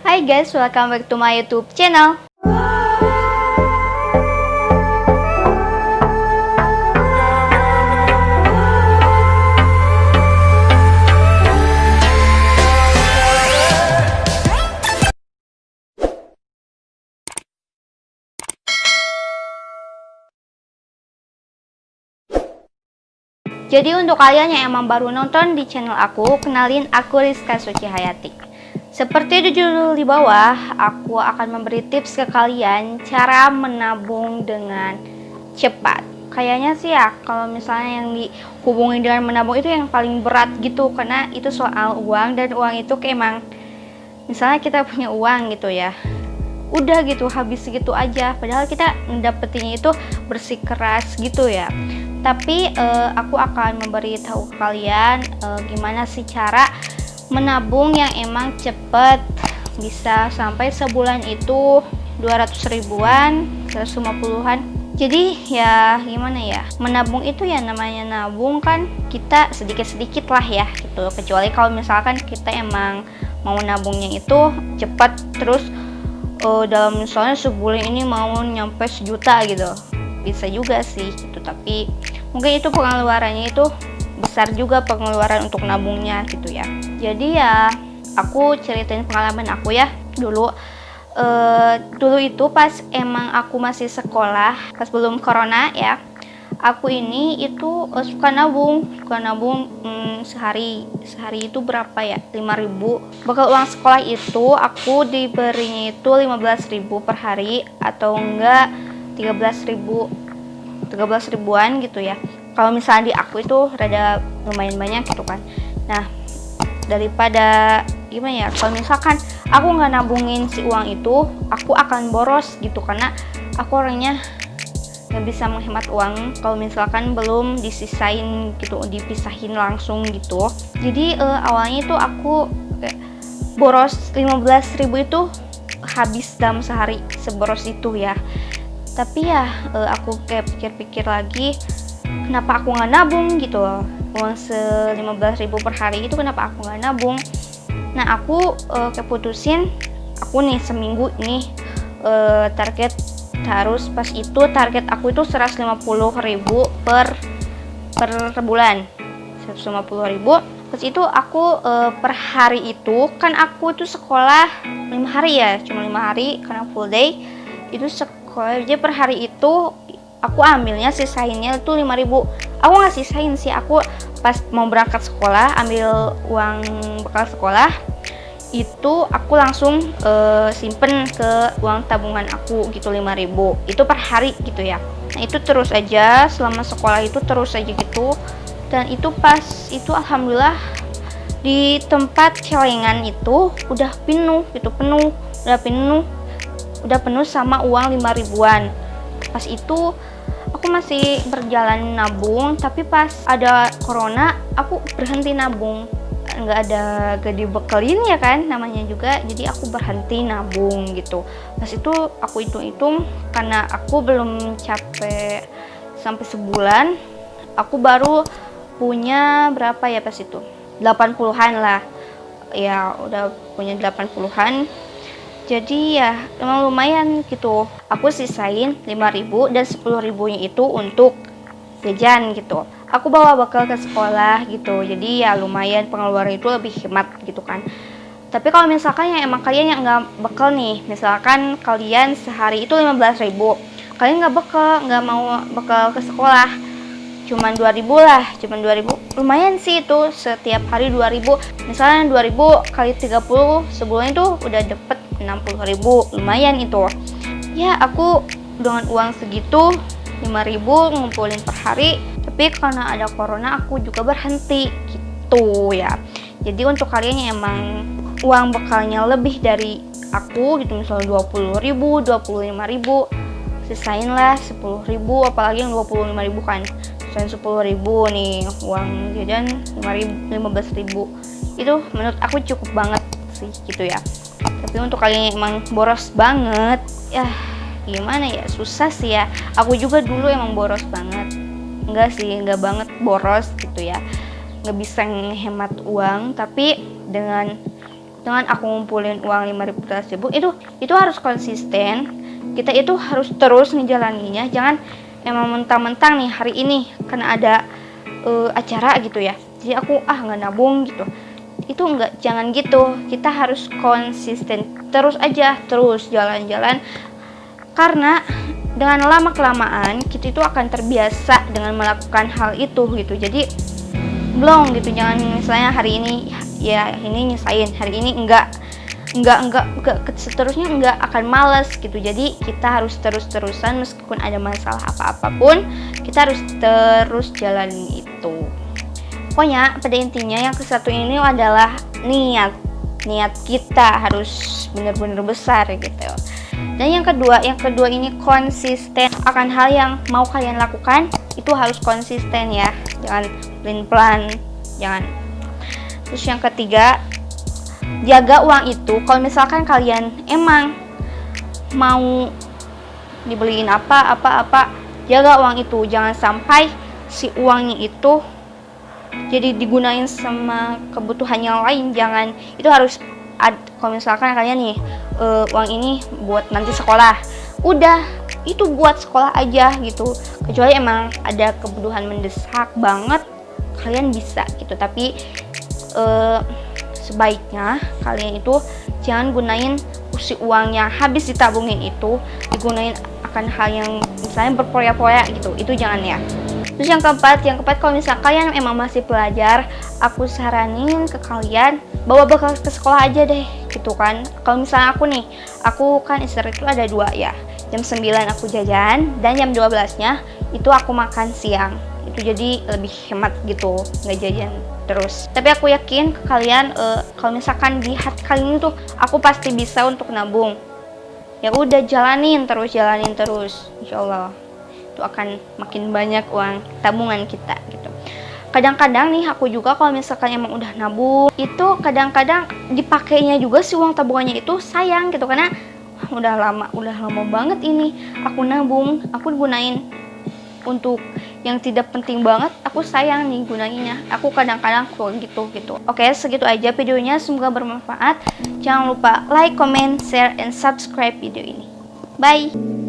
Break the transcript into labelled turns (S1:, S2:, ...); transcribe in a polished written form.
S1: Hai guys, welcome back to my YouTube channel. Jadi untuk kalian yang emang baru nonton di channel aku, kenalin aku Rizka Suci Hayati. Seperti di judul di bawah, aku akan memberi tips ke kalian cara menabung dengan cepat. Kayaknya sih ya, kalau misalnya yang dihubungin dengan menabung itu yang paling berat gitu, karena itu soal uang, dan uang itu kayak emang, misalnya kita punya uang gitu ya, udah gitu habis segitu aja, padahal kita dapetinnya itu bersikeras gitu ya. Tapi aku akan memberitahu kalian gimana sih cara menabung yang emang cepet, bisa sampai sebulan itu 200 ribuan, 150-an. Jadi ya gimana ya, menabung itu ya namanya nabung kan, kita sedikit-sedikit lah ya gitu. Kecuali kalau misalkan kita emang mau nabungnya itu cepet, terus dalam misalnya sebulan ini mau nyampe 1 juta gitu, bisa juga sih gitu. Tapi mungkin itu pengeluarannya itu besar juga, pengeluaran untuk nabungnya gitu ya. Jadi ya aku ceritain pengalaman aku ya dulu. Dulu itu pas emang aku masih sekolah, pas belum corona ya, aku ini itu suka nabung sehari itu berapa ya, 5.000. Bekal uang sekolah itu aku diberinya itu 15.000 per hari, atau enggak 13 ribuan gitu ya. Kalau misalnya di aku itu rada lumayan banyak gitu kan. Nah, daripada gimana ya, kalau misalkan aku nggak nabungin si uang itu, aku akan boros gitu, karena aku orangnya nggak bisa menghemat uang kalau misalkan belum disisain gitu, dipisahin langsung gitu. Jadi awalnya itu aku boros 15.000 itu habis dalam sehari, seboros itu ya. Tapi ya aku kayak pikir-pikir lagi, kenapa aku nggak nabung gitu loh, uang 15.000 per hari itu kenapa aku nggak nabung. Nah aku keputusin, aku nih seminggu ini target harus, pas itu target aku itu 150.000 per bulan, 150.000. Pas itu aku per hari itu kan aku tuh sekolah 5 hari ya, cuma 5 hari karena full day itu sekolah aja. Per hari itu aku ambilnya, sisainnya tuh 5.000. Aku nggak sisain sih, aku pas mau berangkat sekolah ambil uang bekal sekolah itu aku langsung simpen ke uang tabungan aku gitu, 5.000 itu per hari gitu ya. Nah itu terus aja selama sekolah itu, terus aja gitu. Dan itu pas itu alhamdulillah di tempat celengan itu udah penuh gitu, udah penuh sama uang 5.000-an. Pas itu aku masih berjalan nabung, tapi pas ada corona aku berhenti nabung, gak dibekelin ya kan namanya juga, jadi aku berhenti nabung gitu. Pas itu aku hitung-hitung, karena aku belum capek sampai sebulan, aku baru punya berapa ya pas itu, 80-an lah ya, udah punya 80-an. Jadi ya emang lumayan gitu. Aku sisain 5.000 dan 10.000-nya itu untuk jajan gitu. Aku bawa bekal ke sekolah gitu. Jadi ya lumayan, pengeluaran itu lebih hemat gitu kan. Tapi kalau misalkan yang emang kalian yang nggak bekal nih, misalkan kalian sehari itu 15.000, kalian nggak mau bekal ke sekolah, cuman 2.000 lah, lumayan sih itu, setiap hari 2.000. Misalnya 2.000 kali 30 sebulan itu udah dapet 60.000, lumayan itu ya. Aku dengan uang segitu 5.000 ngumpulin per hari, tapi karena ada corona aku juga berhenti gitu ya. Jadi untuk kalian yang emang uang bekalnya lebih dari aku gitu, misalnya 20.000, 25.000, sisain lah 10.000, apalagi yang 25.000 kan, sisain 10.000 nih uang jajan 15.000, itu menurut aku cukup banget sih gitu ya. Tapi untuk kalian yang emang boros banget ya gimana ya, susah sih ya. Aku juga dulu emang boros banget, enggak banget boros gitu ya, nggak bisa ngehemat uang. Tapi dengan dengan aku ngumpulin uang 5.000 itu harus konsisten. Kita itu harus terus ngejalaninnya, jangan emang mentang-mentang nih hari ini karena ada acara gitu ya, jadi aku nggak nabung gitu. Itu enggak, jangan gitu. Kita harus konsisten terus aja, terus jalan-jalan, karena dengan lama kelamaan kita itu akan terbiasa dengan melakukan hal itu gitu. Jadi belum gitu, jangan misalnya hari ini ya ini nyesain, hari ini enggak seterusnya enggak, akan males gitu. Jadi kita harus terus-terusan meskipun ada masalah apa-apapun, kita harus terus jalanin itu. Pokoknya pada intinya yang ke-1 ini adalah niat kita harus benar-benar besar gitu. Dan yang kedua ini konsisten akan hal yang mau kalian lakukan, itu harus konsisten ya, jangan pelin-pelan, jangan. Terus yang ketiga, jaga uang itu. Kalau misalkan kalian emang mau dibeliin apa, jaga uang itu, jangan sampai si uangnya itu jadi digunain sama kebutuhan yang lain. Jangan, itu harus kalau misalkan kalian nih uang ini buat nanti sekolah, udah itu buat sekolah aja gitu. Kecuali emang ada kebutuhan mendesak banget, kalian bisa gitu. Tapi sebaiknya kalian itu jangan gunain si uang yang habis ditabungin itu digunain akan hal yang misalnya berpoya-poya gitu, itu jangan ya. Terus yang keempat kalau misalnya kalian emang masih pelajar, aku saranin ke kalian bawa bekal ke sekolah aja deh gitu kan. Kalau misalnya aku kan istirahat itu ada 2 ya, jam 9 aku jajan dan jam 12-nya itu aku makan siang. Itu jadi lebih hemat gitu, nggak jajan terus. Tapi aku yakin ke kalian kalau misalkan di hati kalian tuh aku pasti bisa untuk nabung, ya udah jalanin terus, insyaallah itu akan makin banyak uang tabungan kita gitu. Kadang-kadang nih aku juga kalau misalkan emang udah nabung, itu kadang-kadang dipakainya juga si uang tabungannya itu sayang gitu, karena udah lama banget ini aku nabung, aku gunain untuk yang tidak penting banget, aku sayang nih gunainnya. Aku kadang-kadang gitu. Oke, segitu aja videonya, semoga bermanfaat. Jangan lupa like, comment, share, and subscribe video ini. Bye.